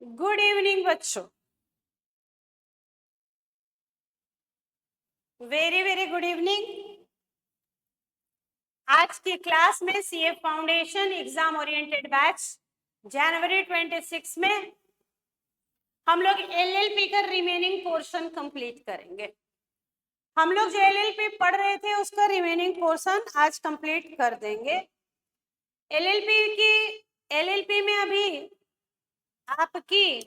Good evening बच्चों, very very good evening. आज की क्लास में CA foundation exam oriented batch जनवरी 26 में हम लोग एलएलपी का रिमेनिंग पोर्शन कंप्लीट करेंगे। हम लोग जो एलएलपी पढ़ रहे थे उसका रिमेनिंग पोर्शन आज कंप्लीट कर देंगे। एलएलपी में अभी आपकी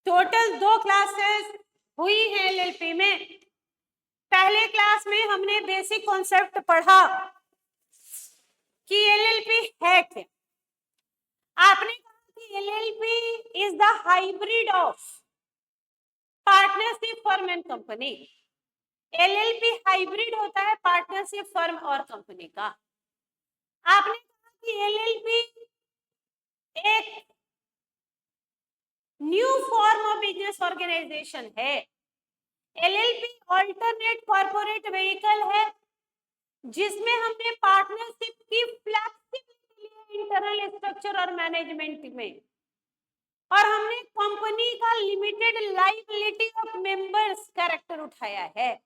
टोटल 2 क्लासेस हुई है एलएलपी में। पहले क्लास में हमने बेसिक कॉन्सेप्ट पढ़ा कि एलएलपी है क्या। आपने कहा कि LLP is the hybrid of partnership firm and company. LLP hybrid होता है पार्टनरशिप फर्म और कंपनी का। आपने कहा कि एलएलपी एक new form of business organization है। एलएलपी ऑल्टरनेट कॉर्पोरेट व्हीकल है जिसमें हमने पार्टनरशिप की फ्लेक्सिबिलिटी ली इंटरनल स्ट्रक्चर और मैनेजमेंट में, और हमने कंपनी का limited liability of members character उठाया है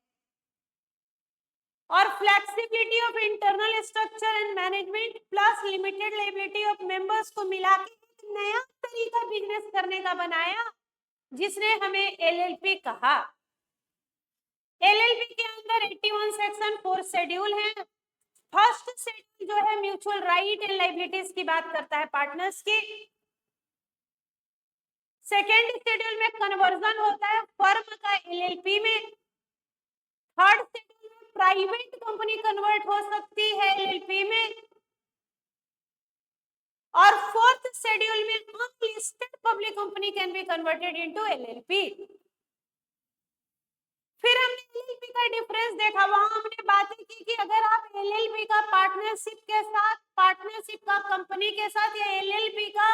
और flexibility of internal structure and management plus limited liability of members को मिला के एक नया तरीका बिजनेस करने का बनाया जिसने हमें एलएलपी कहा। एलएलपी के अंदर 81 सेक्शन 4 शेड्यूल है। फर्स्ट शेड्यूल जो है म्यूचुअल राइट एंड लायबिलिटीज की बात करता है पार्टनर्स की। सेकेंड शेड्यूल में कन्वर्जन होता है फर्म का एलएलपी में। थर्ड शेड्यूल में प्राइवेट कंपनी कन्वर्ट हो सकती है एलएलपी में, और फोर्थ शेड्यूल में unlisted public company can be converted into LLP. फिर हमने एलएलपी का डिफरेंस देखा। वहां हमने बातें की कि अगर आप एलएलपी का पार्टनरशिप के साथ, पार्टनरशिप का कंपनी के साथ या एलएलपी का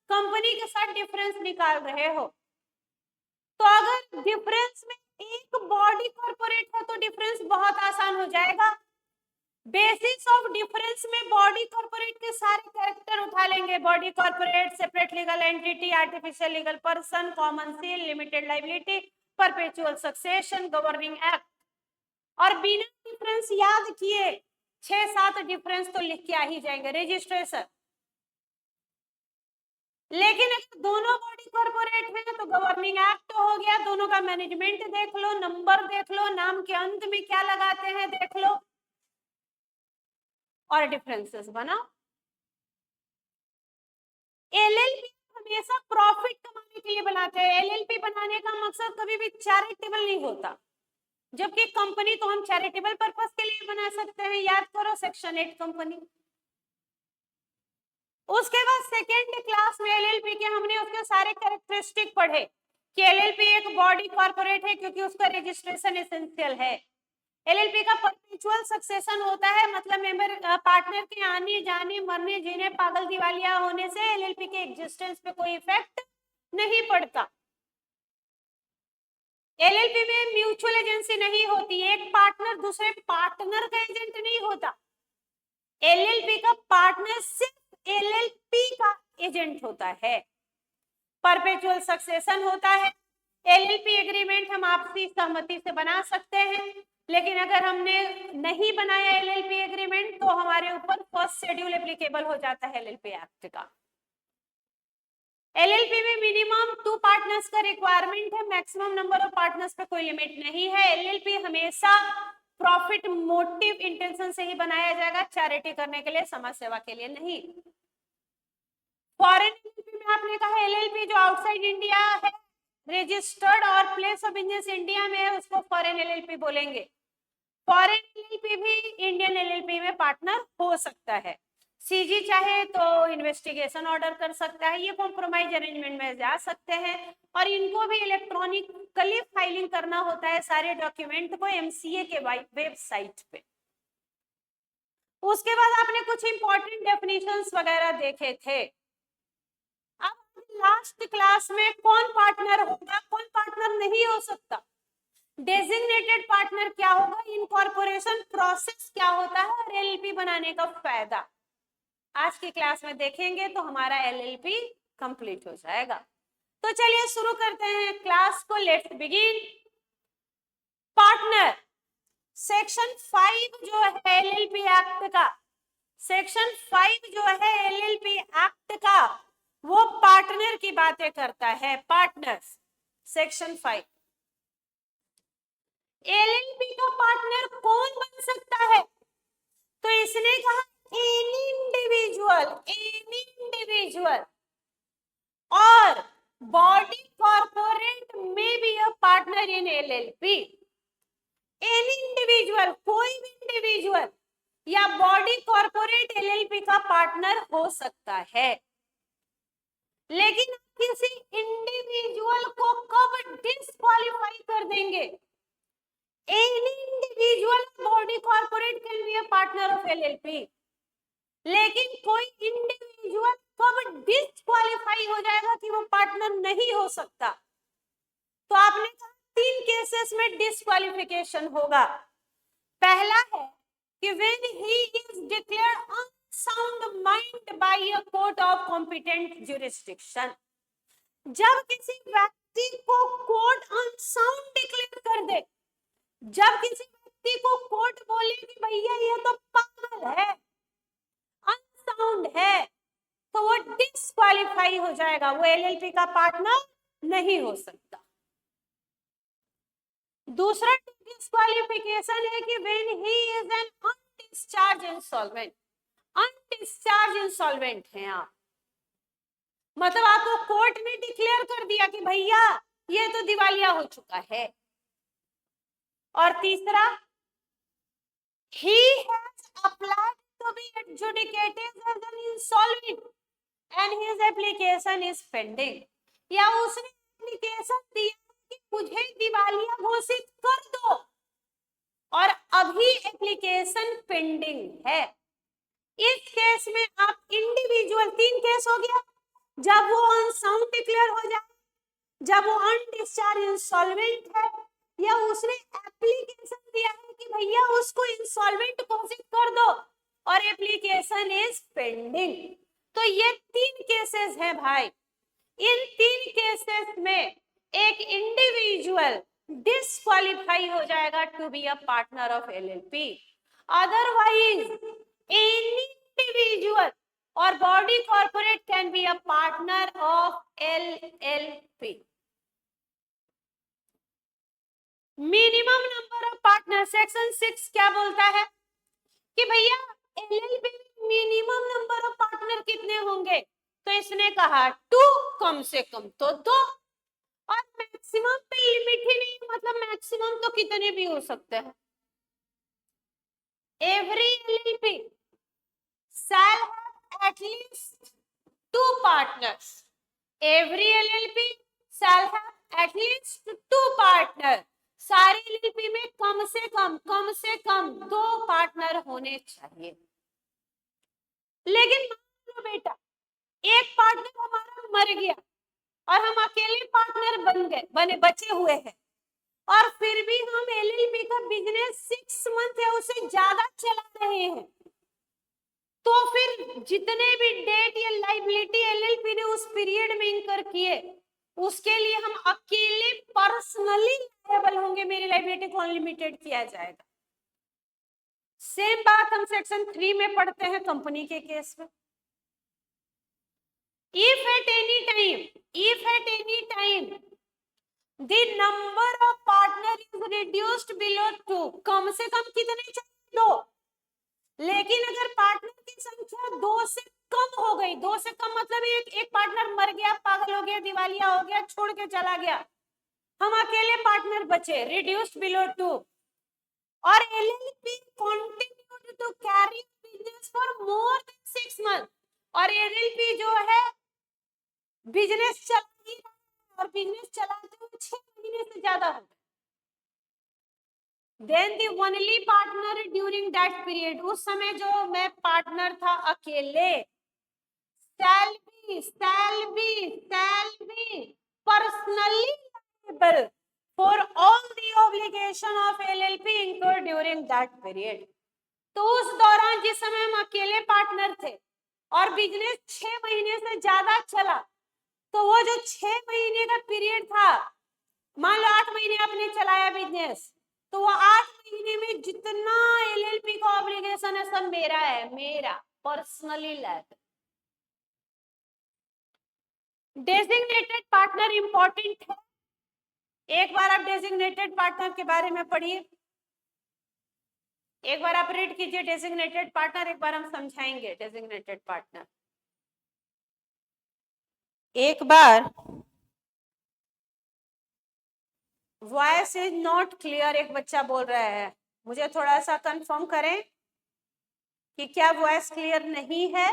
कंपनी के साथ डिफरेंस निकाल रहे हो तो अगर डिफरेंस में एक बॉडी कॉर्पोरेट है तो डिफरेंस बहुत आसान हो जाएगा। बेसिस ऑफ डिफरेंस में बॉडी कॉर्पोरेट के सारे कैरेक्टर उठा लेंगे। Body corporate, separate legal entity, artificial legal person, common seal, limited liability, perpetual succession, governing act. और बिना डिफरेंस याद किए 6-7 डिफरेंस तो लिख के आ ही जाएंगे। रजिस्ट्रेशन, लेकिन अगर दोनों बॉडी कॉर्पोरेट है तो गवर्निंग एक्ट हो गया। दोनों का मैनेजमेंट देख लो, नंबर देख लो, नाम के अंत में क्या लगाते हैं देख लो और डिफरेंसेस बनाओ। एलएलपी हमेशा प्रॉफिट कमाने के लिए बनाते हैं। एलएलपी बनाने का मकसद कभी भी चैरिटेबल नहीं होता, जबकि कंपनी तो हम चैरिटेबल पर्पस के लिए बना सकते हैं। याद करो सेक्शन 8 कंपनी। उसके बाद सेकेंड क्लास में एलएलपी के हमने उसके सारे कैरेक्टरिस्टिक पढ़े कि एलएलपी एक बॉडी कॉर्पोरेट है क्योंकि उसका रजिस्ट्रेशन एसेंशियल है। एलएलपी का परपेचुअल सक्सेशन होता है, मतलब मेंबर पार्टनर के आने जाने, मरने, जीने, पागल दिवालिया होने से एलएलपी के एग्जिस्टेंस पे कोई इफेक्ट नहीं पड़ता। एलएलपी में म्यूचुअल एजेंसी नहीं होती। एक पार्टनर दूसरे पार्टनर का एजेंट नहीं होता। एलएलपी का पार्टनर सिर्फ एलएलपी का एजेंट होता है। परपेचुअल सक्सेशन होता है। एलएलपी एग्रीमेंट हम आपसी सहमति से बना सकते हैं, लेकिन अगर हमने नहीं बनाया एलएलपी एग्रीमेंट तो हमारे ऊपर फर्स्ट शेड्यूल एप्लीकेबल हो जाता है एलएलपी एक्ट का। एलएलपी में मिनिमम 2 पार्टनर्स का रिक्वायरमेंट है, मैक्सिमम नंबर ऑफ पार्टनर्स पे कोई लिमिट नहीं है। एलएलपी हमेशा प्रॉफिट मोटिव इंटेंशन से ही बनाया जाएगा, चैरिटी करने के लिए, समाज सेवा के लिए नहीं। फॉरेन एलएलपी में आपने कहा एलएलपी जो आउटसाइड इंडिया है रजिस्टर्ड और प्लेस ऑफ बिजनेस इंडिया में है उसको फॉरेन एलएलपी बोलेंगे। फॉरेन एलएलपी भी इंडियन एलएलपी में पार्टनर हो सकता है। सीजी चाहे तो इन्वेस्टिगेशन ऑर्डर कर सकता है, ये कॉम्प्रोमाइज अरेंजमेंट में जा सकते हैं, और इनको भी इलेक्ट्रॉनिकली फाइलिंग करना होता है सारे डॉक्यूमेंट को एमसीए के वेबसाइट पे। उसके बाद आपने कुछ इंपॉर्टेंट डेफिनेशंस वगैरह देखे थे। अब लास्ट क्लास में कौन पार्टनर होगा, कौन पार्टनर नहीं हो सकता, डेजिग्नेटेड पार्टनर क्या होगा, इनकॉर्पोरेशन प्रोसेस क्या होता है और एलएलपी बनाने का फायदा। आज की क्लास में देखेंगे तो हमारा एलएलपी कंप्लीट हो जाएगा। तो चलिए शुरू करते हैं क्लास को। Let's begin. पार्टनर, सेक्शन 5 जो है एलएलपी एक्ट का, सेक्शन 5 जो है एलएलपी एक्ट का, वो पार्टनर की बातें करता है। Partners, section 5। एलएलपी का पार्टनर कौन बन सकता है? तो इसने कहा एनी इंडिविजुअल और बॉडी कॉर्पोरेट में B a partner in LLP. Any individual, कोई भी इंडिविजुअल या बॉडी कॉर्पोरेट एलएलपी का पार्टनर हो सकता है। लेकिन किसी इंडिविजुअल को कब डिस्क्वालीफाई कर देंगे? Any individual body corporate can be a partner of LLP, लेकिन कोई इंडिविजुअल कब डिस्क्वालीफाई हो जाएगा कि वो पार्टनर नहीं हो सकता? तो आपने कहा 3 केसेस में डिस्क्वालिफिकेशन होगा। पहला है कि when he is declared unsound mind bye a court of competent jurisdiction. जब किसी व्यक्ति को कोर्ट अनसाउंड डिक्लेयर कर दे, जब किसी व्यक्ति को कोर्ट बोले कि भैया ये तो पागल है, अनसाउंड है, तो वो डिस्क्वालीफाई हो जाएगा, वो एलएलपी का पार्टनर नहीं हो सकता। दूसरा डिस्क्वालिफिकेशन है कि when he is an undischarged insolvent. Undischarged insolvent है आप, मतलब आपको कोर्ट ने डिक्लेयर कर दिया कि भैया ये तो दिवालिया हो चुका है। और तीसरा, he has applied to be adjudicated as an insolvent and his application is pending। या उसने एप्लीकेशन दिया कि मुझे दिवालिया घोषित कर दो और अभी एप्लीकेशन पेंडिंग है। इस केस में आप इंडिविजुअल, 3 केस हो गया, जब वो अनसाउंड डिक्लेयर हो जाए, जब वो अनडिस्चार्ज इंसॉल्वेंट है, या उसने एप्लीकेशन दिया है कि भैया उसको इंसॉल्वेंट घोषित कर दो और एप्लीकेशन इज पेंडिंग। तो ये 3 केसेस हैं भाई। इन 3 केसेस में एक इंडिविजुअल डिस्क्वालीफाई हो जाएगा to be a partner of LLP. Otherwise any individual और body corporate can be a partner of LLP. Minimum number of partner, section 6 क्या बोलता है कि भैया एलएलपी में मिनिमम नंबर ऑफ पार्टनर कितने होंगे? तो इसने कहा 2, कम से कम तो 2, और मैक्सिमम पे लिमिट ही नहीं, मतलब मैक्सिमम तो कितने भी हो सकते हैं। Every LLP shall have at least 2 partners। Every LLP shall have at least 2 partners। सारे एलएलपी में कम से कम 2 पार्टनर होने चाहिए। लेकिन मान लो बेटा एक पार्टनर हमारा मर गया और हम अकेले पार्टनर बचे हुए हैं, और फिर भी हम एलएलपी का बिजनेस 6 मंथ या उससे ज्यादा चला रहे हैं, तो फिर जितने भी डेट या लायबिलिटी एलएलपी ने उस पीरियड में इंकर किए, उसके लिए हम अकेले पर्सनली लायबल होंगे, मेरी लायबिलिटी को अनलिमिटेड किया जाएगा। सेम बात हम सेक्शन 3 में पढ़ते हैं कंपनी के केस में। If at any time the number of partner is reduced below 2, कम से कम कितने चाहिए? 2। लेकिन अगर पार्टनर की संख्या 2 से कम हो गई, 2 से कम मतलब एक पार्टनर मर गया, पागल हो गया, दिवालिया हो गया, छोड़ के चला गया, हम अकेले पार्टनर बचे, रिड्यूस्ड बिलो 2, और LLP continued to carry business for more than 6 month, और एलएलपी जो है बिजनेस चला ही रहा है और बिजनेस चलाते हुए 6 महीने से ज्यादा हो गए, then the only partner during that period, उस समय जो मैं पार्टनर था अकेले, shall be personally liable for all the obligation of LLP incurred during that period। तो उस दौरान जिस समय हम अकेले पार्टनर थे, और बिजनेस 6 महीने से ज्यादा चला, तो वो जो 6 महीने का पीरियड था, मान लो 8 महीने आपने चलाया बिजनेस, तो वो 8 महीने में जितना एलएलपी का ऑब्लिगेशन है सब मेरा है, मेरा personally liability. Designated partner important है, एक बार आप डेजिग्नेटेड पार्टनर के बारे में पढ़िए, एक बार आप रीड कीजिए डेजिग्नेटेड पार्टनर, एक बार हम समझाएंगे डेजिग्नेटेड पार्टनर। एक बार वॉइस इज नॉट क्लियर, एक बच्चा बोल रहा है, मुझे थोड़ा सा कंफर्म करें कि क्या वॉइस क्लियर नहीं है।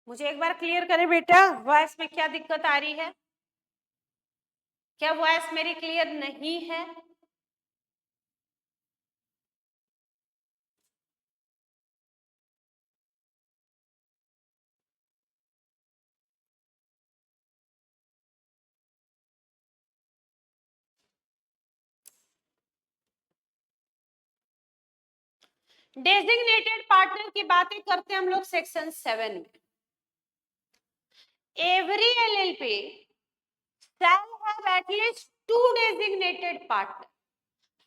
मुझे एक बार क्लियर करें बेटा, वॉइस में क्या दिक्कत आ रही है, क्या वॉइस मेरी क्लियर नहीं है? डेजिग्नेटेड पार्टनर की बातें करते हैं हम लोग सेक्शन 7 में। Every LLP shall have at least 2 designated partner,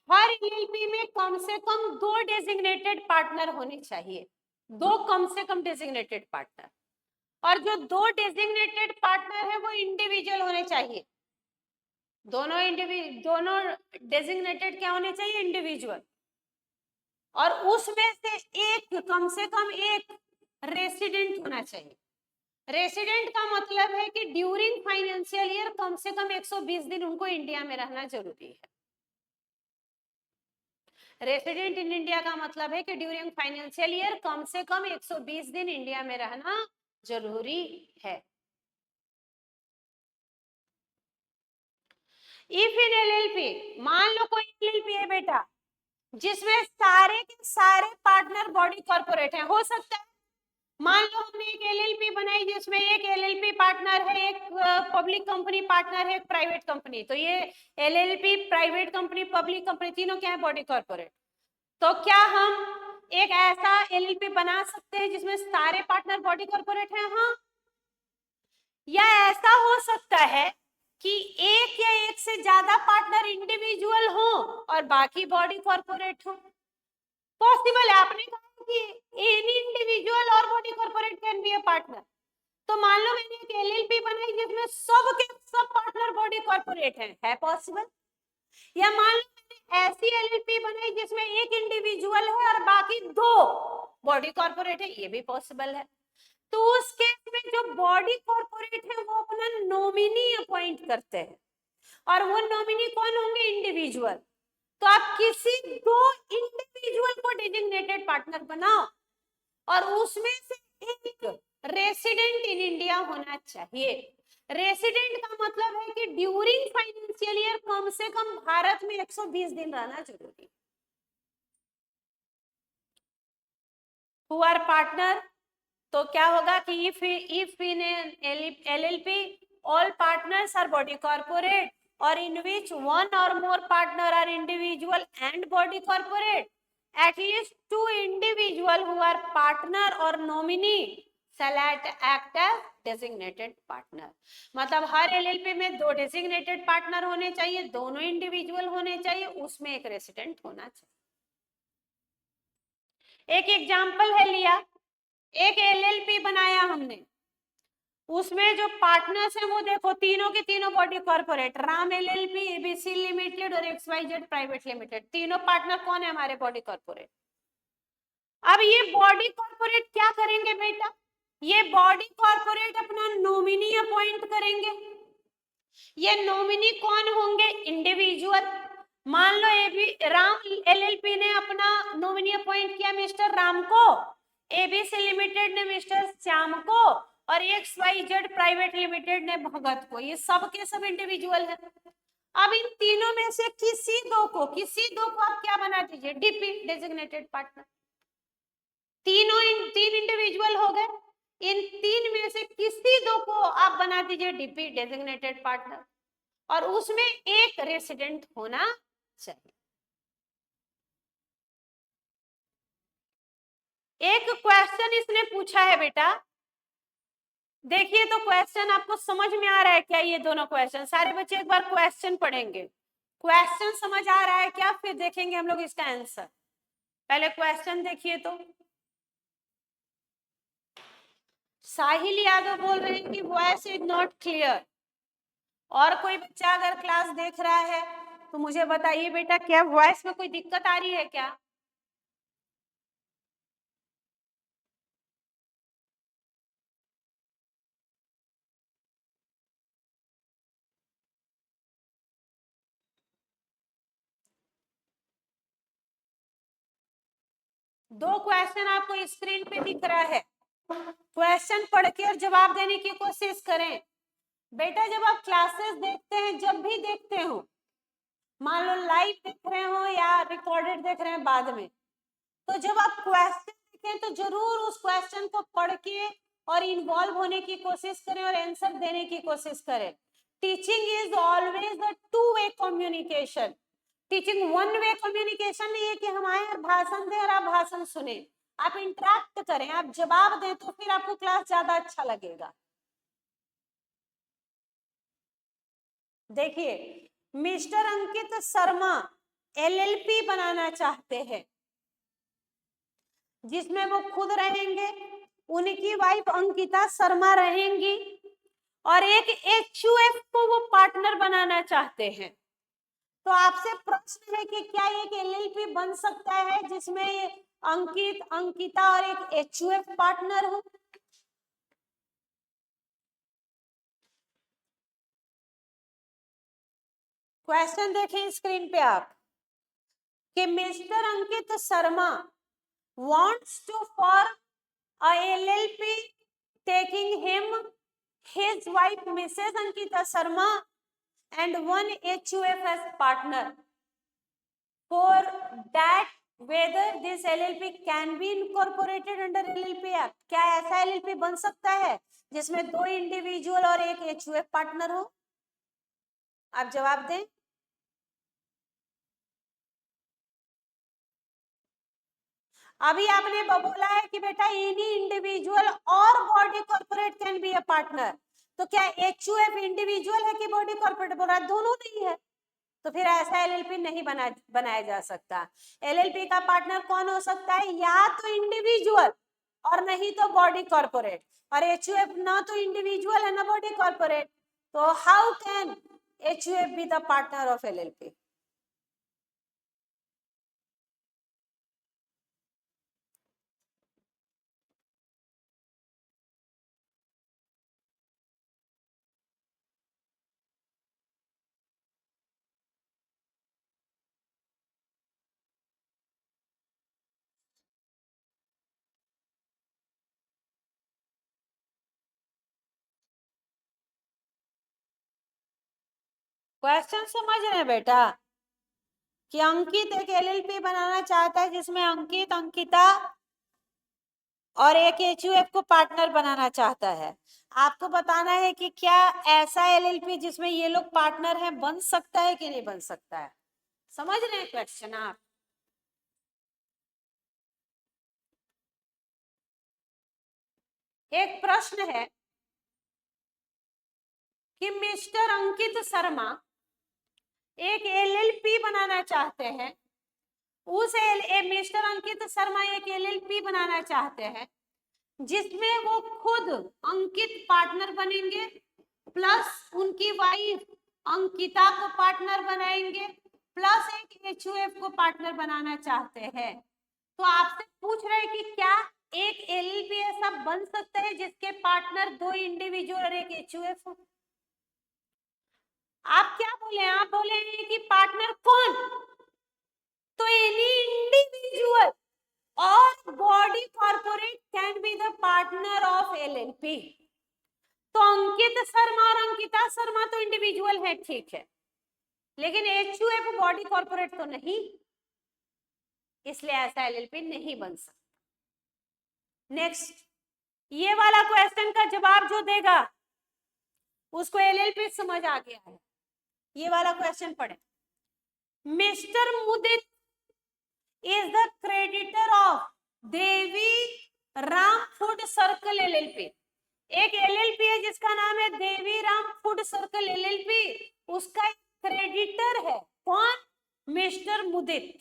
her LLP में कम से कम 2 डेजिग्नेटेड पार्टनर होने चाहिए, 2 कम से कम डेजिग्नेटेड पार्टनर, और जो 2 डेजिग्नेटेड पार्टनर है वो इंडिविजुअल होने चाहिए, दोनों डेजिग्नेटेड क्या होने चाहिए, इंडिविजुअल, और उसमें से एक कम से कम एक रेसिडेंट होना चाहिए। रेसिडेंट का मतलब है कि ड्यूरिंग फाइनेंशियल ईयर कम से कम 120 दिन उनको इंडिया में रहना जरूरी है। रेसिडेंट इन इंडिया का मतलब है कि ड्यूरिंग फाइनेंशियल ईयर कम से कम 120 दिन इंडिया में रहना जरूरी है। इफ इन एलएलपी, मान लो कोई एलएलपी है बेटा जिसमें सारे के सारे पार्टनर बॉडी कॉर्पोरेट है, हो सकता है मान लो हमने एक एलएलपी बनाई जिसमें एक एलएलपी पार्टनर है, एक पब्लिक कंपनी पार्टनर है, एक प्राइवेट कंपनी, तो ये LLP, private company, public company तीनों क्या है, बॉडी कॉर्पोरेट। तो क्या हम एक ऐसा एलएलपी बना सकते हैं जिसमें सारे पार्टनर बॉडी कॉर्पोरेट हैं? हाँ। या ऐसा हो सकता है कि एक या एक से ज्यादा पार्टनर इंडिविजुअल हो और बाकी बॉडी कॉर्पोरेट हो, पॉसिबल है। आपने कहा कि एनी इंडिविजुअल और body corporate can be a partner, तो मान लो मैंने एक एलएलपी बनाई जिसमें सब के सब पार्टनर बॉडी कॉर्पोरेट है पॉसिबल। या मान लो मैंने ऐसी एलएलपी बनाई जिसमें एक इंडिविजुअल है और बाकी 2 बॉडी कॉर्पोरेट है, ये भी पॉसिबल है। तो उस केस में जो बॉडी कॉर्पोरेट है वो अपना नॉमिनी अपॉइंट करते हैं, और वो नॉमिनी कौन होंगे, इंडिविजुअल। तो आप किसी 2 इंडिविजुअल को डेजिग्नेटेड पार्टनर बनाओ और उसमें से एक रेसिडेंट इन इंडिया होना चाहिए। रेसिडेंट का मतलब है कि ड्यूरिंग फाइनेंशियल ईयर कम से कम भारत में 120 दिन रहना जरूरी है। हु आर पार्टनर, तो क्या होगा कि if in LLP all partners are body corporate और इन विच वन और more partner are individual and body corporate, at least 2 individual who are partner or nominee shall act as designated partner। मतलब हर LLP में 2 designated partner होने चाहिए, दोनों individual होने चाहिए, उसमें एक रेसिडेंट होना चाहिए। एक एग्जांपल है लिया, एक एलएलपी बनाया हमने, उसमें जो पार्टनर्स हैं वो देखो तीनों के तीनों body corporate, Ram LLP, ABC limited और XYZ प्राइवेट लिमिटेड, तीनों पार्टनर कौन है, हमारे बॉडी कॉर्पोरेट। अब ये बॉडी कॉर्पोरेट क्या करेंगे बेटा, ये बॉडी कॉर्पोरेट अपना नॉमिनी अपॉइंट करेंगे। ये नॉमिनी कौन होंगे, इंडिविजुअल। मान लो राम एलएलपी ने अपना नॉमिनी अपॉइंट किया मिस्टर राम को, एबीसी लिमिटेड ने मिस्टर श्याम को, और XYZ प्राइवेट लिमिटेड ने भगत को, ये सब के सब इंडिविजुअल है। अब इन तीनों में से किसी दो को आप क्या बना दीजिए, डीपी, डेजिग्नेटेड पार्टनर। तीन इंडिविजुअल हो हो गए, इन तीन में से किसी दो को आप बना दीजिए डीपी डेजिग्नेटेड पार्टनर, और उसमें एक रेसिडेंट होना चाहिए। एक क्वेश्चन इसने पूछा है बेटा, देखिए तो क्वेश्चन आपको समझ में आ रहा है क्या? ये दोनों क्वेश्चन, सारे बच्चे एक बार क्वेश्चन पढ़ेंगे, क्वेश्चन समझ आ रहा है क्या? फिर देखेंगे हम लोग इसका आंसर। पहले क्वेश्चन देखिए तो। साहिल यादव बोल रहे हैं कि वॉइस इज नॉट क्लियर। और कोई बच्चा अगर क्लास देख रहा है तो मुझे बताइए बेटा, क्या वॉइस में कोई दिक्कत आ रही है क्या? दो क्वेश्चन आपको स्क्रीन पे दिख रहा है, क्वेश्चन पढ़ के और जवाब देने की कोशिश करें। बेटा जब आप क्लासेस देखते हैं, जब भी देखते हो, मान लो लाइव देख रहे हो या रिकॉर्डेड देख रहे हैं बाद में, तो जब आप क्वेश्चन देखें तो जरूर उस क्वेश्चन को पढ़ के और इन्वॉल्व होने की कोशिश करें और आंसर देने की कोशिश करें। Teaching is always the two way communication. Teaching one way communication नहीं है कि हम आए और भाषण दें और आप भाषण सुने। आप इंटरेक्ट करें, आप जवाब दें, तो फिर आपको क्लास ज्यादा अच्छा लगेगा। देखिए, मिस्टर अंकित शर्मा एलएलपी बनाना चाहते हैं, जिसमें वो खुद रहेंगे, उनकी वाइफ अंकिता शर्मा रहेंगी, और एक एचयूएफ को वो पार्टनर बनाना चाहते हैं। तो आपसे प्रश्न है कि क्या एक एलएलपी बन सकता है जिसमें अंकित, अंकिता और एक एचयूएफ पार्टनर हो? क्वेश्चन देखें स्क्रीन पे आप, कि mister Ankit Sharma wants to form a LLP taking him, his wife Mrs. Ankita Sharma and one HUF as partner. For that, whether this LLP can be incorporated under LLP Act, क्या ऐसा LLP बन सकता है जिसमें दो इंडिविजुअल और एक HUF partner हो? आप जवाब दें। अभी आपने बोला है कि बेटा एनी इंडिविजुअल और body corporate can be a partner, तो क्या एचयूएफ इंडिविजुअल है कि बॉडी कॉर्पोरेट? बोल रहा है दोनों नहीं है, तो फिर ऐसा एलएलपी नहीं बनाया जा सकता। एलएलपी का पार्टनर कौन हो सकता है? या तो इंडिविजुअल और नहीं तो बॉडी कॉर्पोरेट, और एचयूएफ ना तो इंडिविजुअल है ना बॉडी कॉर्पोरेट, तो how can HUF be the partner of LLP? Question समझ रहे हैं बेटा, कि अंकित एक एलएलपी बनाना चाहता है जिसमें अंकित, अंकिता और एक एचयूएफ को पार्टनर बनाना चाहता है। आपको बताना है कि क्या ऐसा एलएलपी जिसमें ये लोग पार्टनर हैं बन सकता है कि नहीं बन सकता है। समझ रहे हैं क्वेश्चन आप? एक प्रश्न है कि मिस्टर अंकित शर्मा एक एलएलपी बनाना चाहते हैं, मिस्टर अंकित शर्मा एक एलएलपी बनाना चाहते हैं जिसमें वो खुद अंकित पार्टनर बनेंगे, प्लस उनकी वाइफ अंकिता को पार्टनर बनाएंगे, प्लस एक एचयूएफ को पार्टनर बनाना चाहते हैं। तो आपसे पूछ रहे हैं कि क्या एक एलएलपी ऐसा बन सकता है जिसके पार्टनर दो इंडिविजुअल और एक एचयूएफ हो? आप क्या बोले? आप बोले हैं कि पार्टनर कौन? तो एनी इंडिविजुअल और body corporate can be the partner of LLP. तो अंकित शर्मा और अंकिता शर्मा तो इंडिविजुअल है, ठीक है, लेकिन एचयूएफ बॉडी कॉर्पोरेट तो नहीं, इसलिए ऐसा एलएलपी नहीं बन सकता। नेक्स्ट, ये वाला क्वेश्चन का जवाब जो देगा उसको एलएलपी समझ आ गया है। ये वाला क्वेश्चन पढ़े। Mister Mudit is the creditor of Devi Ram food circle LLP. एक एलएलपी है जिसका नाम है देवी राम फूड सर्कल एलएलपी, उसका क्रेडिटर है कौन? Mister Mudit.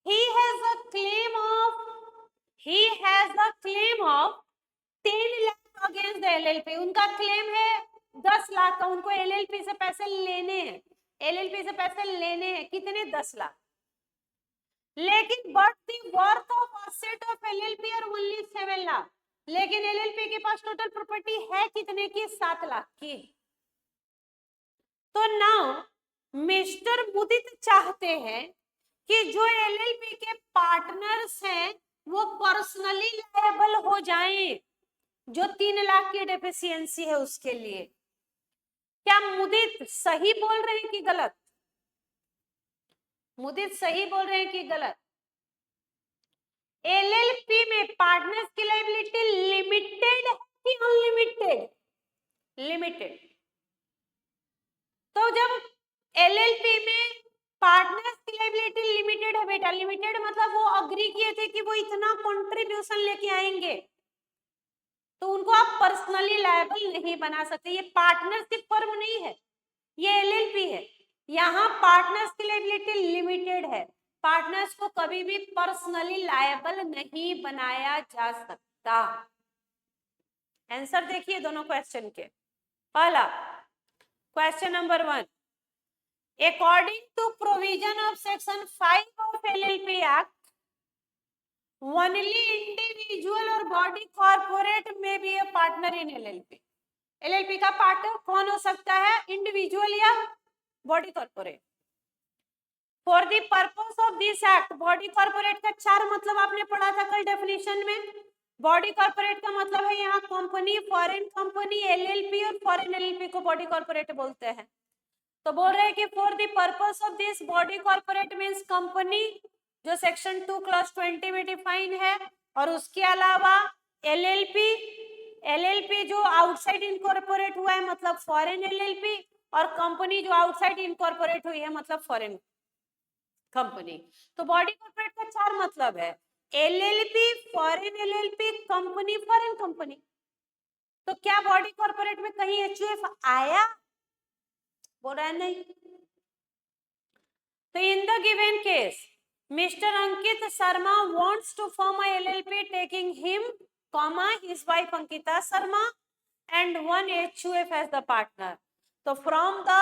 he has a claim of 10 lakh against the LLP. उनका क्लेम है 10 लाख का, उनको एलएलपी से पैसे लेने हैं, एलएलपी से पैसे लेने हैं कितने? 10 लाख। लेकिन but the worth of asset of LLP are only 7 lakh. लेकिन एलएलपी के पास टोटल प्रॉपर्टी है कितने की? 7 लाख की। तो नाउ मिस्टर मुदित चाहते हैं कि जो एलएलपी के पार्टनर्स हैं वो पर्सनली लायबल हो जाएं, जो 3 लाख की डेफिशिएंसी है उसके लिए। क्या मुदित सही बोल रहे हैं कि गलत? मुदित सही बोल रहे हैं कि गलत? एलएलपी में पार्टनर्स की लायबिलिटी लिमिटेड है कि अनलिमिटेड? लिमिटेड। तो जब एलएलपी में पार्टनर्स की लायबिलिटी लिमिटेड है बेटा, लिमिटेड मतलब वो अग्री किए थे कि वो इतना कंट्रीब्यूशन लेके आएंगे, तो उनको आप पर्सनली लायबल नहीं बना सकते। ये पार्टनरशिप फर्म नहीं है, ये एलएलपी है। यहाँ पार्टनर्स की लायबिलिटी लिमिटेड है, पार्टनर्स को कभी भी पर्सनली लायबल नहीं बनाया जा सकता। आंसर देखिए दोनों क्वेश्चन के। पहला question number 1, according to provision of section 5 of LLP Act, only individual or body corporate may be a partner in LLP. LLP का पार्टनर कौन हो सकता है? इंडिविजुअल या body corporate. For the purpose of this act, body corporate का 4 मतलब आपने पढ़ा था कल डेफिनेशन में। बॉडी कॉर्पोरेट का मतलब है यहाँ कंपनी, फॉरेन कंपनी, एलएलपी, और फॉरेन एलएलपी को बॉडी कॉर्पोरेट बोलते हैं। तो बोल रहे हैं कि for the purpose of this body corporate means company, जो सेक्शन 2 क्लॉज 20 में डिफाइन है, और उसके अलावा एलएलपी, एलएलपी जो आउटसाइड इनकॉर्पोरेट हुआ है मतलब फॉरेन एलएलपी, और कंपनी जो आउटसाइड इनकॉर्पोरेट हुई है मतलब फॉरेन कंपनी। तो बॉडी कॉर्पोरेट का 4 मतलब है, LLP, foreign LLP, company, foreign company. तो क्या बॉडी कॉर्पोरेट में कहीं एचयूएफ आया? बोल रहा है नहीं। तो in the given case mister Ankit Sharma wants to form a LLP taking him, his wife Ankita Sharma and one HUF as the partner. So from the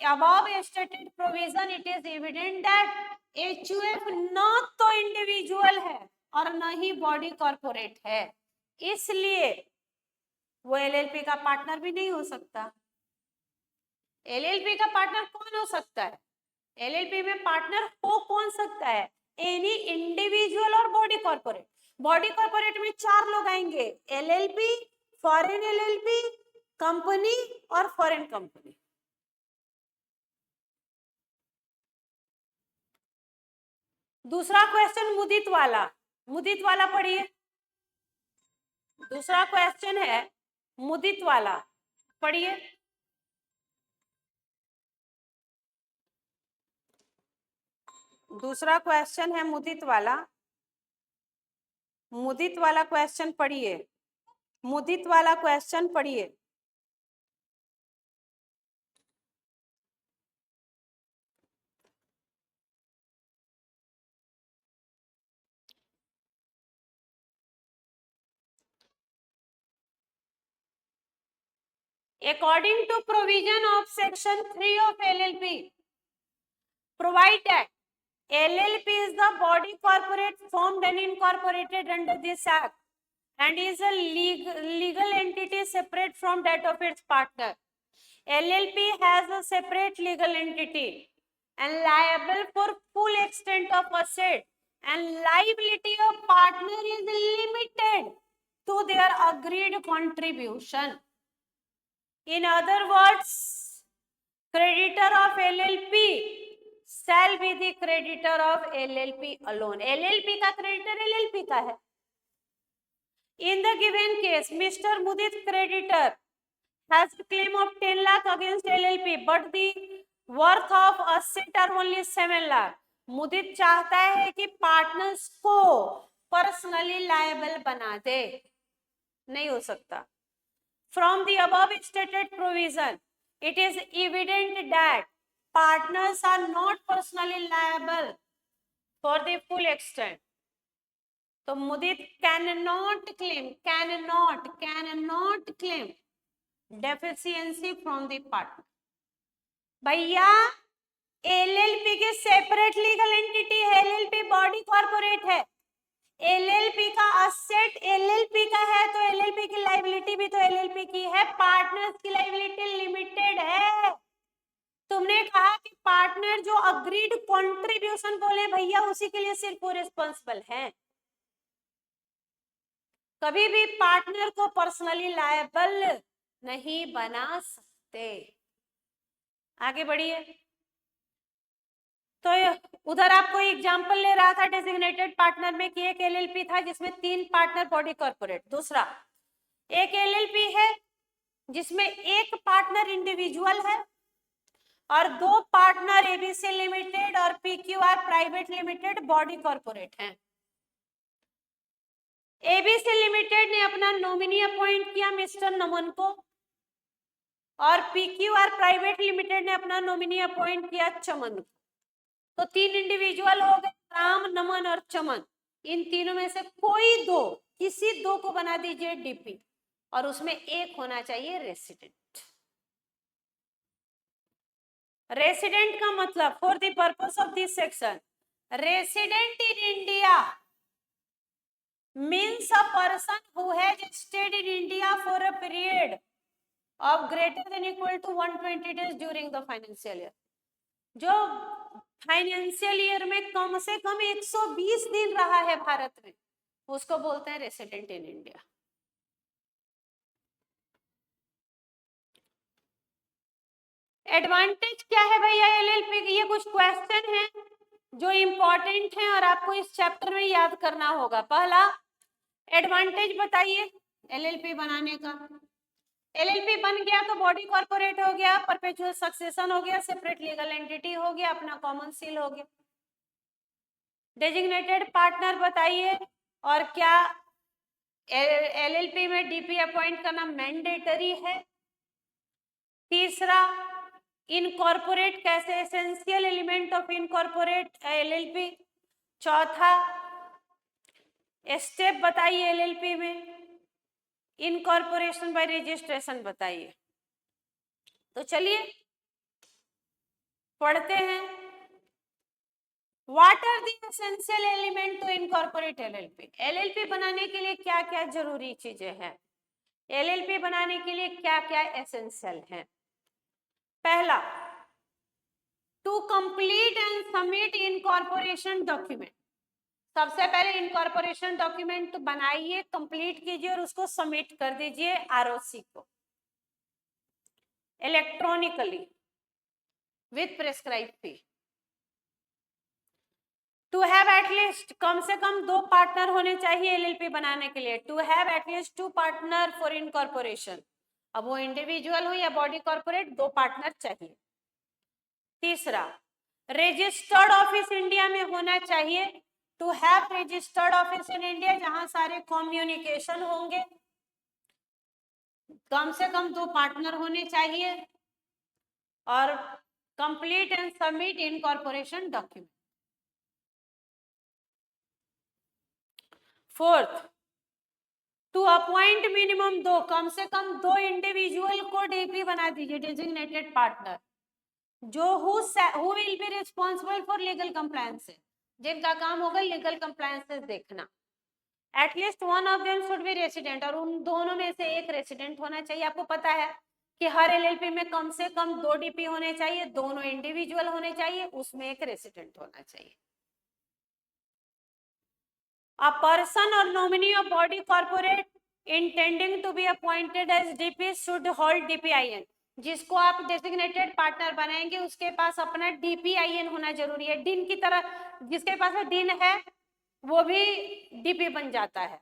above stated provision it is evident that HUF न तो individual है और न ही body corporate है, इसलिए वो LLP का partner भी नहीं हो सकता। एलएलपी का पार्टनर कौन हो सकता है? एलएलपी में पार्टनर हो कौन सकता है? एनी इंडिविजुअल और बॉडी कॉर्पोरेट। बॉडी कॉर्पोरेट में 4 लोग आएंगे, एलएलपी, फॉरेन एलएलपी, कंपनी और फॉरेन कंपनी। दूसरा क्वेश्चन मुदित वाला पढ़िए। दूसरा क्वेश्चन है मुदित वाला, पढ़िए। दूसरा क्वेश्चन है मुदित वाला क्वेश्चन पढ़िए। मुदित वाला क्वेश्चन पढ़िए। According to provision of section 3 of LLP, provide that LLP is the body corporate formed and incorporated under this act and is a legal entity separate from that of its partner. LLP has a separate legal entity and liable for full extent of asset, and liability of partner is limited to their agreed contribution. In other words, creditor of LLP shall be the creditor of LLP alone. LLP का creditor LLP का है, In the given case, Mr. Mudit creditor has a claim of 10 lakh against LLP, but the worth of asset are only 7 lakh. मुदित चाहता है कि partners को personally liable बना दे, नहीं हो सकता. From the above stated provision, it is evident that partners are not personally liable for the full extent. तो मुदित cannot claim deficiency from the partner. भैया एलएलपी के सेपरेट लीगल एंटिटी है, LLP body corporate है, LLP का asset LLP का है तो LLP की लायबिलिटी भी तो एलएलपी की है, पार्टनर्स की लायबिलिटी लिमिटेड है. तुमने कहा कि पार्टनर जो अग्रीड कंट्रीब्यूशन बोले भैया उसी के लिए सिर्फ वो रिस्पॉन्सिबल है. कभी भी पार्टनर को पर्सनली लायबल नहीं बना सकते. आगे बढ़िए. तो उधर आपको एग्जांपल ले रहा था डेजिग्नेटेड पार्टनर में कि एक एलएलपी था जिसमें 3 पार्टनर बॉडी कॉर्पोरेट. दूसरा एक एलएलपी है जिसमें एक पार्टनर इंडिविजुअल है और 2 पार्टनर एबीसी लिमिटेड और PQR private limited body corporate हैं. एबीसी लिमिटेड ने अपना नॉमिनी अपॉइंट किया मिस्टर नमन को और पीक्यूआर प्राइवेट लिमिटेड ने अपना नॉमिनी अपॉइंट किया चमन को. तो 3 इंडिविजुअल हो गए, राम, नमन और चमन. इन तीनों में से कोई 2, किसी 2 को बना दीजिए डीपी और उसमें एक होना चाहिए रेसिडेंट. रेसिडेंट का मतलब for the purpose of this section, resident in India means a person who has stayed in India for a period of greater than equal to 120 days during the financial year. जो financial year में कम से कम 120 दिन रहा है भारत में, उसको बोलते हैं रेसिडेंट इन इंडिया. एडवांटेज क्या है भैया एलएलपी की? ये कुछ क्वेश्चन हैं जो इंपॉर्टेंट हैं और आपको इस चैप्टर में याद करना होगा. पहला एडवांटेज बताइए एलएलपी बनाने का. एलएलपी बन गया तो बॉडी कॉर्पोरेट हो गया, परपेचुअल सक्सेशन हो गया, सेपरेट लीगल एंटिटी हो गया, अपना कॉमन सील हो गया. डेजिग्नेटेड पार्टनर बताइए, और क्या एलएलपी में डीपी अपॉइंट करना मैंडेटरी है? तीसरा इनकॉर्पोरेट कैसे, essential element of incorporate LLP. चौथा स्टेप बताइए एलएलपी में. इनकॉर्पोरेशन बाय रजिस्ट्रेशन बताइए. तो चलिए पढ़ते हैं. What are the essential element to incorporate LLP? LLP बनाने के लिए क्या क्या जरूरी चीजें हैं, एलएलपी बनाने के लिए क्या क्या एसेंशियल है? पहला, to complete and submit incorporation document. सबसे पहले इनकॉर्पोरेशन डॉक्यूमेंट बनाइए, कंप्लीट कीजिए और उसको सबमिट कर दीजिए आरओसी को electronically with prescribe fee. To have at least, कम से कम 2 पार्टनर होने चाहिए एलएलपी बनाने के लिए. To have at least 2 partner for incorporation. अब वो इंडिविजुअल हो या बॉडी कॉर्पोरेट, 2 पार्टनर चाहिए. तीसरा, रजिस्टर्ड ऑफिस इंडिया में होना चाहिए. To have registered office in India, जहां सारे कम्युनिकेशन होंगे. कम से कम 2 पार्टनर होने चाहिए और complete and submit incorporation document. Fourth, to appoint minimum 2, कम से कम 2 इंडिविजुअल को डीपी बना दीजिए, डेजिग्नेटेड पार्टनर, जो who will be responsible for legal compliances, जिनका काम होगा लीगल कंप्लायंसेस देखना. At least one of them should be resident, और उन दोनों में से एक रेसिडेंट होना चाहिए. आपको पता है कि हर एलएलपी में कम से कम 2 डीपी होने चाहिए, दोनों इंडिविजुअल होने चाहिए, उसमें एक रेसिडेंट होना चाहिए. A person or nominee of body corporate intending to be appointed as DP should hold DPIN. जिसको आप डेजिग्नेटेड पार्टनर बनाएंगे उसके पास अपना DPIN होना जरूरी है. डिन की तरह जिसके पास डिन है वो भी डीपी बन जाता है.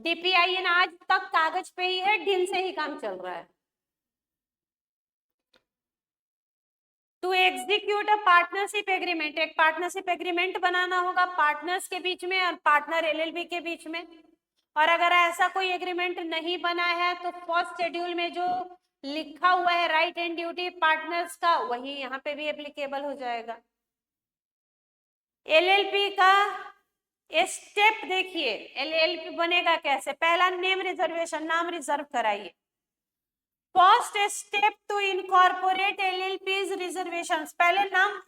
DPIN आज तक कागज पे ही है, ढील से ही काम चल रहा है। To execute a partnership agreement, एक पार्टनरशिप एग्रीमेंट बनाना होगा पार्टनर्स के बीच में और पार्टनर LLP के बीच में। और अगर ऐसा कोई एग्रीमेंट नहीं बना है तो फर्स्ट शेड्यूल में जो लिखा हुआ है राइट एंड ड्यूटी पार्टनर्स का, वही यहाँ पे भी एप्लीकेबल हो जाएगा। LLP का स्टेप देखिए, LLP बनेगा कैसे। पहला नेम रिजर्वेशन, नाम रिजर्व कराइए। First step to incorporate LLP's reservations, पहले नाम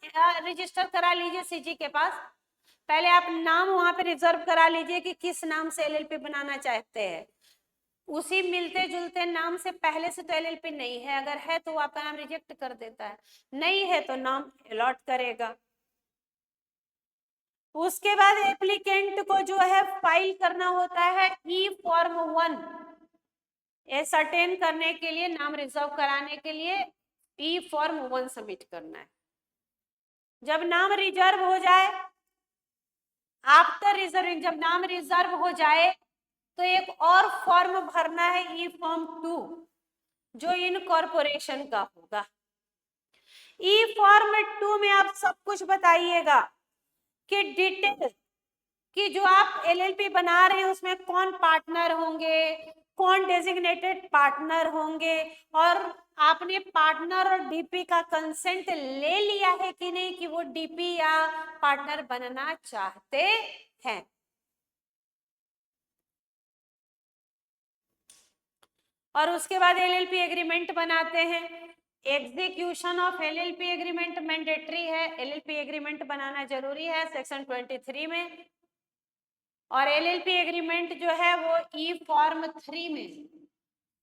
रजिस्टर करा लीजिए CG के पास। पहले आप नाम वहां पे रिजर्व करा लीजिए कि किस नाम से LLP बनाना चाहते हैं। उसी मिलते जुलते नाम से पहले से तो LLP नहीं है, अगर है तो आपका नाम रिजेक्ट कर देता है, नहीं है तो नाम अलॉट करेगा। उसके बाद एप्लीकेंट को जो है फाइल करना होता है E-Form 1, सर्टेन करने के लिए, नाम रिजर्व कराने के लिए E-Form 1 सबमिट करना है। जब नाम रिजर्व हो जाए, आफ्टर रिजर्विंग, जब नाम रिजर्व हो जाए तो एक और फॉर्म भरना है E-Form 2, जो इनकॉर्पोरेशन का होगा। E-Form 2 में आप सब कुछ बताइएगा कि डिटेल कि जो आप LLP बना रहे हैं उसमें कौन पार्टनर होंगे, कौन डेजिग्नेटेड पार्टनर होंगे, और आपने पार्टनर और DP का कंसेंट ले लिया है कि नहीं कि वो DP या पार्टनर बनना चाहते हैं। और उसके बाद LLP एग्रीमेंट बनाते हैं। Execution of LLP agreement mandatory है, LLP एग्रीमेंट बनाना जरूरी है सेक्शन 23 में। और LLP एग्रीमेंट जो है वो E-Form 3 में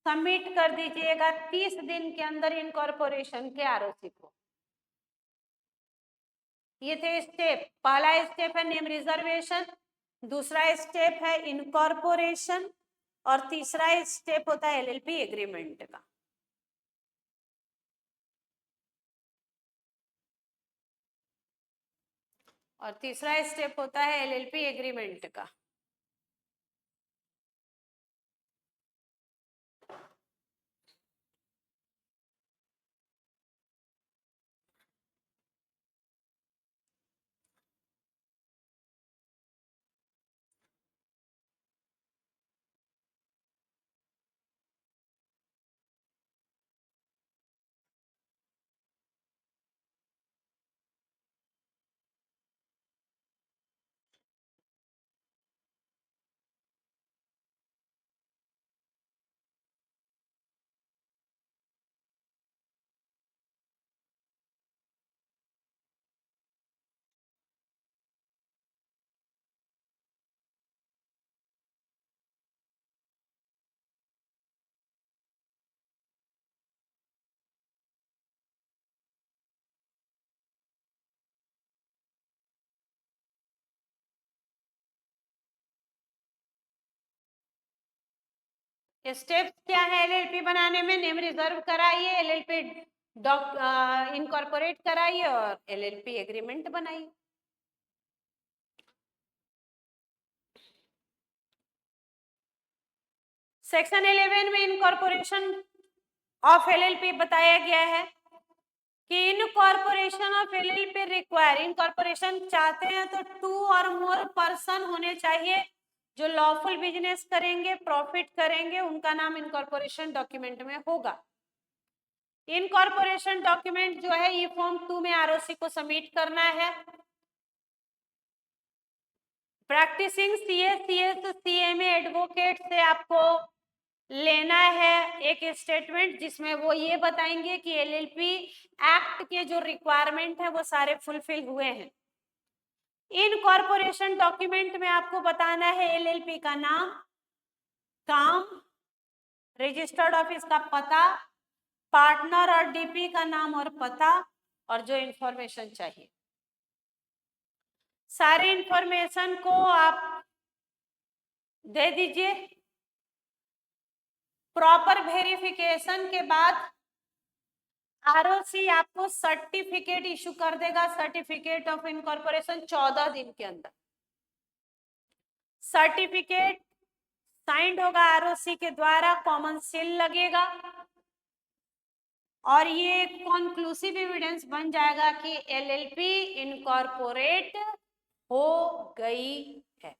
सबमिट कर दीजिएगा 30 दिन के अंदर इनकॉर्पोरेशन के ROC को। ये थे स्टेप। पहला स्टेप है नेम रिजर्वेशन, दूसरा स्टेप है इनकॉर्पोरेशन, और तीसरा स्टेप होता है LLP एग्रीमेंट का। और तीसरा स्टेप होता है LLP एग्रीमेंट का। स्टेप क्या है LLP बनाने में? नेम रिजर्व कराइए, LLP इनकॉर्पोरेट कराइए और LLP एग्रीमेंट बनाइए। सेक्शन 11 में इनकॉर्पोरेशन ऑफ LLP बताया गया है कि incorporation of LLP require, incorporation चाहते हैं तो 2 और मोर पर्सन होने चाहिए जो लॉफुल बिजनेस करेंगे, प्रॉफिट करेंगे, उनका नाम इनकॉर्पोरेशन डॉक्यूमेंट में होगा। इनकॉर्पोरेशन डॉक्यूमेंट जो है E-Form 2 में ROC को सबमिट करना है। Practicing CS, CS, CMA advocate से आपको लेना है एक स्टेटमेंट जिसमें वो ये बताएंगे कि LLP एक्ट के जो रिक्वायरमेंट है वो सारे फुलफिल हुए हैं। इनकॉर्पोरेशन डॉक्यूमेंट में आपको बताना है LLP का नाम, काम, रजिस्टर्ड ऑफिस का पता, पार्टनर और DP का नाम और पता, और जो इंफॉर्मेशन चाहिए सारी इंफॉर्मेशन को आप दे दीजिए। प्रॉपर वेरिफिकेशन के बाद ROC आपको सर्टिफिकेट इशू कर देगा, सर्टिफिकेट ऑफ इनकॉर्पोरेशन 14 दिन के अंदर। सर्टिफिकेट साइंड होगा आरओसी के द्वारा, कॉमन सेल लगेगा और ये कॉन्क्लूसिव एविडेंस बन जाएगा कि एलएलपी इनकॉर्पोरेट हो गई है।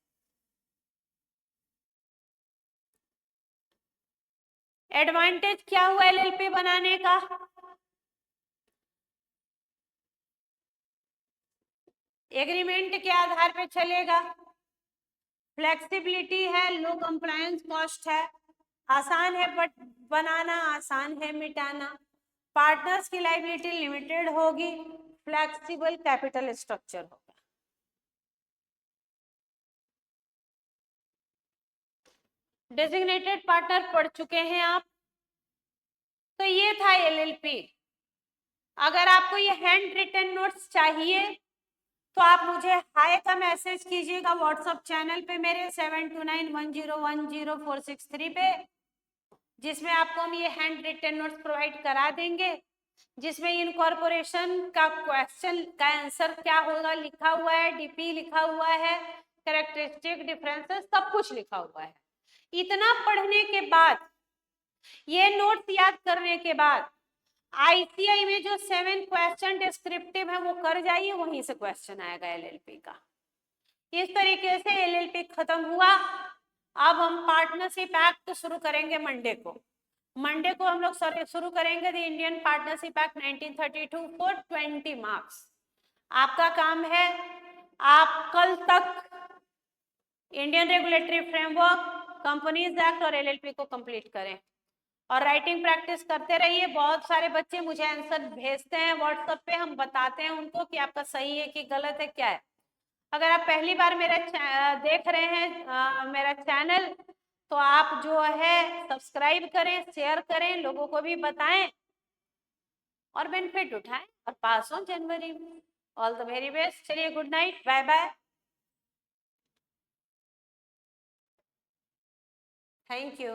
एडवांटेज क्या हुआ एलएलपी बनाने का? एग्रीमेंट के आधार पे चलेगा, फ्लेक्सिबिलिटी है, लो कंप्लायंस कॉस्ट है, आसान है बट बनाना, आसान है मिटाना, पार्टनर्स की लायबिलिटी लिमिटेड होगी, फ्लेक्सिबल कैपिटल स्ट्रक्चर होगा। डेजिग्नेटेड पार्टनर पढ़ चुके हैं आप, तो ये था एलएलपी। अगर आपको ये हैंड रिटन नोट्स चाहिए तो आप मुझे हाय का मैसेज कीजिएगा व्हाट्सएप चैनल पे मेरे 7291010463 पे, जिसमें आपको हम ये हैंड रिटन नोट्स प्रोवाइड करा देंगे, जिसमें इनकॉर्पोरेशन का क्वेश्चन का आंसर क्या होगा लिखा हुआ है, डीपी लिखा हुआ है, कैरेक्टरिस्टिक डिफरेंसेस सब कुछ लिखा हुआ है। इतना पढ़ने के बाद, ये नोट्स याद करने के बाद आईसीआई में जो 7 क्वेश्चन डिस्क्रिप्टिव है वो कर जाइए, वहीं से क्वेश्चन आएगा एलएलपी का। इस तरीके से एलएलपी खत्म हुआ। अब हम पार्टनरशिप एक्ट शुरू करेंगे मंडे को। मंडे को हम लोग शुरू करेंगे the Indian partnership act 1932 for 20 marks. आपका काम है आप कल तक Indian regulatory framework, companies act और एलएलपी को कंप्लीट करें और राइटिंग प्रैक्टिस करते रहिए। बहुत सारे बच्चे मुझे आंसर भेजते हैं व्हाट्सएप पे, हम बताते हैं उनको कि आपका सही है कि गलत है क्या है। अगर आप पहली बार मेरा देख रहे हैं मेरा चैनल, तो आप जो है सब्सक्राइब करें, शेयर करें, लोगों को भी बताएं और बेनिफिट उठाएं और पास हो जनवरी में। All the very best. चलिए good night, bye bye, thank you.